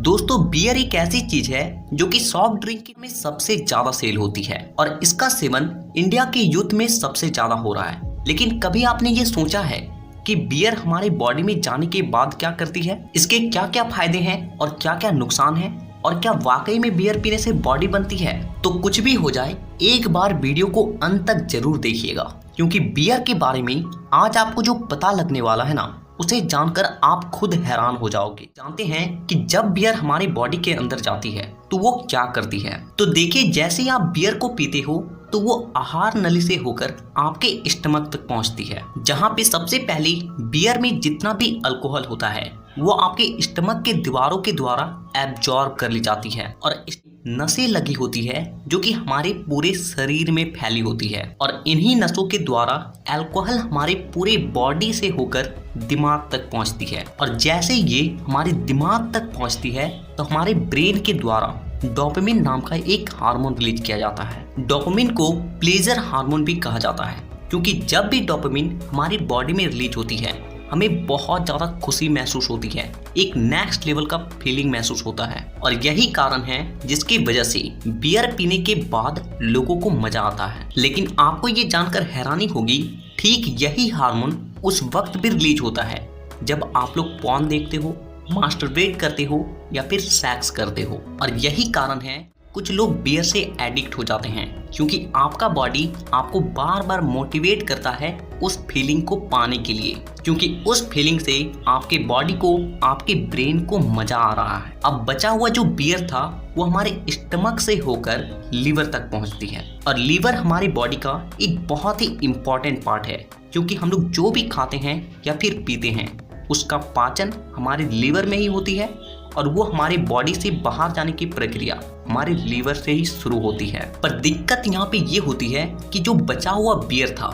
दोस्तों बियर एक ऐसी चीज है जो कि सॉफ्ट ड्रिंक में सबसे ज्यादा सेल होती है और इसका सेवन इंडिया के यूथ में सबसे ज्यादा हो रहा है। लेकिन कभी आपने ये सोचा है कि बियर हमारे बॉडी में जाने के बाद क्या करती है, इसके क्या क्या फायदे हैं और क्या क्या नुकसान है, और क्या वाकई में बियर पीने से बॉडी बनती है? तो कुछ भी हो जाए एक बार वीडियो को अंत तक जरूर देखिएगा, क्योंकि बियर के बारे में आज आपको जो पता लगने वाला है ना, उसे जानकर आप खुद हैरान हो जाओगे। जानते हैं कि जब बियर हमारी बॉडी के अंदर जाती है तो वो क्या करती है। तो देखिए, जैसे ही आप बियर को पीते हो तो वो आहार नली से होकर आपके स्टमक तक पहुंचती है, जहां पे सबसे पहले बियर में जितना भी अल्कोहल होता है वो आपके स्टमक के दीवारों के द्वारा एब्जॉर्ब कर ली जाती है और नसें लगी होती है जो कि हमारे पूरे शरीर में फैली होती है, और इन्हीं नसों के द्वारा अल्कोहल हमारे पूरे बॉडी से होकर दिमाग तक पहुंचती है। और जैसे ये हमारे दिमाग तक पहुंचती है तो हमारे ब्रेन के द्वारा डोपामिन नाम का एक हार्मोन रिलीज किया जाता है। डोपामिन को प्लेजर हार्मोन भी कहा जाता है, क्योंकि जब भी डोपामिन हमारी बॉडी में रिलीज होती है हमें बहुत ज़्यादा खुशी महसूस होती है, एक नेक्स्ट लेवल का फीलिंग महसूस होता है। और यही कारण है जिसकी वजह से बियर पीने के बाद लोगों को मजा आता है। लेकिन आपको ये जानकर हैरानी होगी, ठीक यही हार्मोन उस वक्त भी रिलीज होता है जब आप लोग पॉर्न देखते हो, मास्टरबेट करते हो या फिर सेक्स करते हो। और यही कारण है कुछ लोग बियर से एडिक्ट हो जाते हैं, क्योंकि आपका बॉडी आपको बार बार मोटिवेट करता है उस फीलिंग को पाने के लिए, क्योंकि उस फीलिंग से आपके बॉडी को, आपके ब्रेन को मजा आ रहा है। अब बचा हुआ जो बियर था वो हमारे स्टमक से होकर लीवर तक पहुंचती है, और लीवर हमारी बॉडी का एक बहुत ही इम्पोर्टेंट पार्ट है, क्योंकि हम लोग जो भी खाते हैं या फिर पीते हैं उसका पाचन हमारे लीवर में ही होती है, और वो हमारी बॉडी से बाहर जाने की प्रक्रिया हमारे लीवर से ही शुरू होती है। पर दिक्कत यहाँ पे ये होती है कि जो बचा हुआ बियर था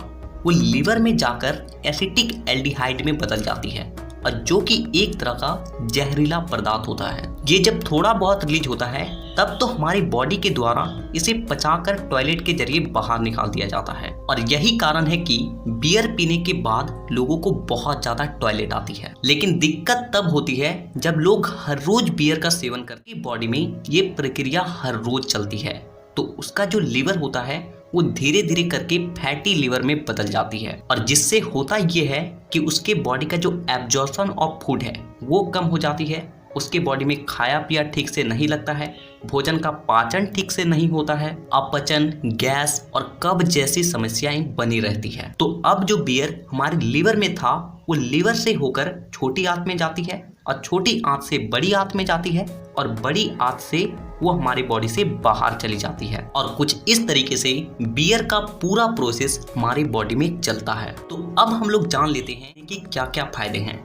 वो लीवर में जाकर एसिटिक एल्डिहाइड में बदल जाती है, और जो कि एक तरह का जहरीला पदार्थ होता है। ये जब थोड़ा बहुत रिलीज होता है तब तो हमारी बॉडी के द्वारा इसे पचाकर टॉयलेट के जरिए बाहर निकाल दिया जाता है, और यही कारण है कि बियर पीने के बाद लोगों को बहुत ज्यादा टॉयलेट आती है। लेकिन दिक्कत तब होती है जब लोग हर रोज बियर का सेवन करके बॉडी में ये प्रक्रिया हर रोज चलती है, तो उसका जो लीवर होता है वो धीरे धीरे करके फैटी लीवर में बदल जाती है, और जिससे होता ये है कि उसके बॉडी का जो एब्जॉर्प्शन ऑफ फूड है वो कम हो जाती है, उसके बॉडी में खाया पिया ठीक से नहीं लगता है, भोजन का पाचन ठीक से नहीं होता है, अपचन, गैस और कब्ज जैसी समस्याएं बनी रहती है। तो अब जो बियर हमारे लीवर में था वो लीवर से होकर छोटी आंत में जाती है, और छोटी आंत से बड़ी आंत में जाती है, और बड़ी आंत से वो हमारी बॉडी से बाहर चली जाती है। और कुछ इस तरीके से बियर का पूरा प्रोसेस हमारी बॉडी में चलता है। तो अब हम लोग जान लेते हैं कि क्या क्या फायदे हैं।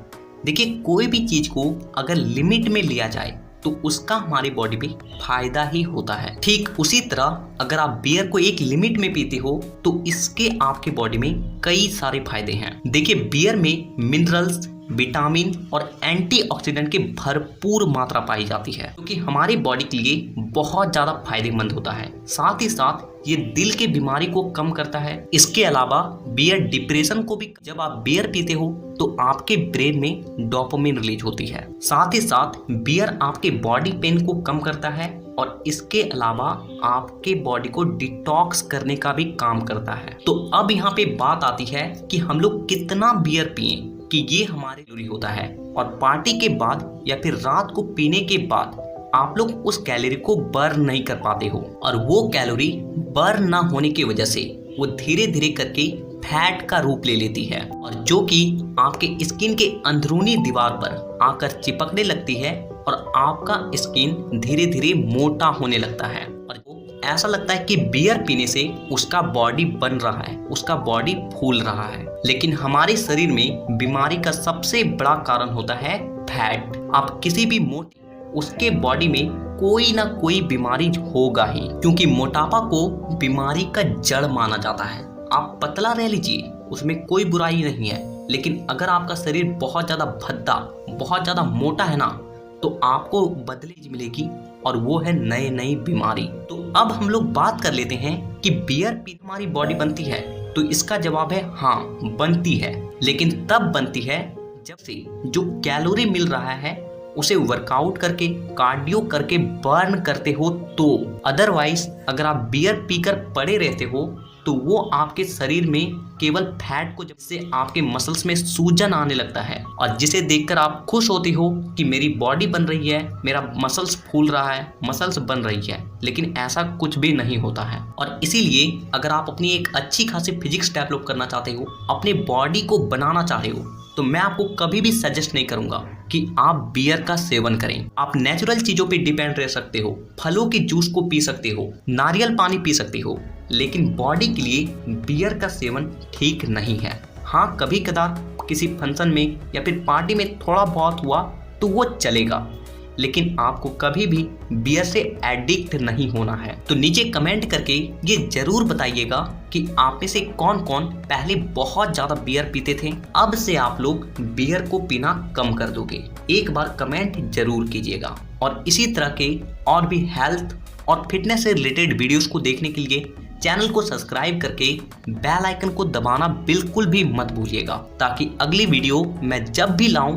देखिए, कोई भी चीज को अगर लिमिट में लिया जाए तो उसका हमारी बॉडी में फायदा ही होता है। ठीक उसी तरह अगर आप बियर को एक लिमिट में पीते हो तो इसके आपके बॉडी में कई सारे फायदे हैं। देखिए, बियर में मिनरल्स, विटामिन और एंटीऑक्सीडेंट की भरपूर मात्रा पाई जाती है, क्योंकि हमारी बॉडी के लिए बहुत ज्यादा फायदेमंद होता है। साथ ही साथ ये दिल की बीमारी को कम करता है। इसके अलावा बियर डिप्रेशन को भी, जब आप बियर पीते हो तो आपके ब्रेन में डोपामिन रिलीज होती है। साथ ही साथ बियर आपके बॉडी पेन को कम करता है, और इसके अलावा आपके बॉडी को डिटॉक्स करने का भी काम करता है। तो अब यहाँ पे बात आती है कि हम लोग कितना बियर पिएं कि ये हमारे जरूरी होता है। और पार्टी के बाद या फिर रात को पीने के बाद आप लोग उस कैलोरी को बर्न नहीं कर पाते हो, और वो कैलोरी बर्न ना होने की वजह से वो धीरे धीरे करके फैट का रूप ले लेती है, और जो कि आपके स्किन के अंदरूनी दीवार पर आकर चिपकने लगती है, और आपका स्किन धीरे धीरे मोटा होने लगता है, और ऐसा लगता है कि बियर पीने से उसका बॉडी बन रहा है, उसका बॉडी फूल रहा है। लेकिन हमारे शरीर में बीमारी का सबसे बड़ा कारण होता है फैट। आप किसी भी मोटे, उसके बॉडी में कोई ना कोई बीमारी होगा ही, क्योंकि मोटापा को बीमारी का जड़ माना जाता है। आप पतला रह लीजिए, उसमें कोई बुराई नहीं है, लेकिन अगर आपका शरीर बहुत ज्यादा भद्दा, बहुत ज्यादा मोटा है ना, तो आपको बदली मिलेगी, और वो है नई नई बीमारी। तो अब हम लोग बात कर लेते हैं कि बियर पी हमारी बॉडी बनती है, तो इसका जवाब है हाँ, बनती है। लेकिन तब बनती है जब से जो कैलोरी मिल रहा है उसे वर्कआउट करके, कार्डियो करके बर्न करते हो तो। अदरवाइज अगर आप बियर पीकर पड़े रहते हो तो वो आपके शरीर में केवल फैट को, जिससे आपके मसल्स में सूजन आने लगता है और जिसे देखकर आप खुश होते हो कि मेरी बॉडी बन रही है, मेरा मसल्स फूल रहा है, मसल्स बन रही है, लेकिन ऐसा कुछ भी नहीं होता है। और इसीलिए अगर आप अपनी एक अच्छी खासी फिजिक्स डेवलप करना चाहते हो, अपने बॉडी को बनाना चाहते हो, तो मैं आपको कभी भी सजेस्ट नहीं करूंगा कि आप बियर का सेवन करें। आप नेचुरल चीजों पे डिपेंड रह सकते हो, फलों के जूस को पी सकते हो, नारियल पानी पी सकते हो, लेकिन बॉडी के लिए बियर का सेवन ठीक नहीं है। हाँ, कभी कदार किसी फंक्शन में या फिर पार्टी में थोड़ा बहुत हुआ तो वो चलेगा, लेकिन आपको कभी भी बियर से एडिक्ट नहीं होना है। तो नीचे कमेंट करके ये जरूर बताइएगा कि आप में से कौन कौन पहले बहुत ज्यादा बियर पीते थे, अब से आप लोग बियर को पीना कम कर दोगे। एक बार कमेंट जरूर कीजिएगा। और इसी तरह के और भी हेल्थ और फिटनेस से रिलेटेड वीडियोस को देखने के लिए चैनल को सब्सक्राइब करके बेल आइकन को दबाना बिल्कुल भी मत भूलिएगा, ताकि अगली वीडियो मैं जब भी लाऊं